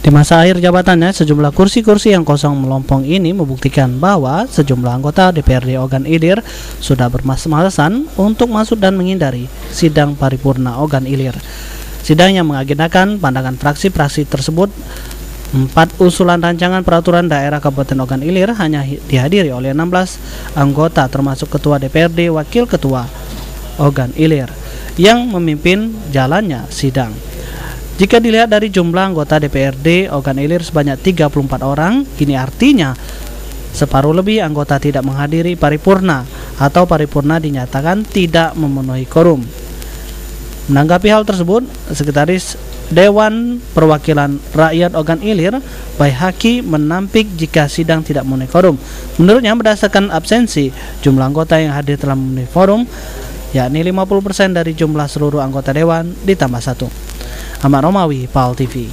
Di masa akhir jabatannya, sejumlah kursi-kursi yang kosong melompong ini membuktikan bahwa sejumlah anggota DPRD Ogan Ilir sudah bermalas-malasan untuk masuk dan menghindari sidang paripurna Ogan Ilir. Sidang yang mengagendakan pandangan fraksi-fraksi tersebut, 4 usulan rancangan peraturan daerah Kabupaten Ogan Ilir hanya dihadiri oleh 16 anggota termasuk Ketua DPRD, Wakil Ketua Ogan Ilir yang memimpin jalannya sidang. Jika dilihat dari jumlah anggota DPRD Ogan Ilir sebanyak 34 orang, ini artinya separuh lebih anggota tidak menghadiri paripurna atau paripurna dinyatakan tidak memenuhi quorum. Menanggapi hal tersebut, Sekretaris Dewan Perwakilan Rakyat Ogan Ilir, Baihaki, menampik jika sidang tidak memenuhi quorum. Menurutnya, berdasarkan absensi, jumlah anggota yang hadir telah memenuhi quorum, yakni 50% dari jumlah seluruh anggota Dewan ditambah 1. Ahmad Romawi, PAL TV.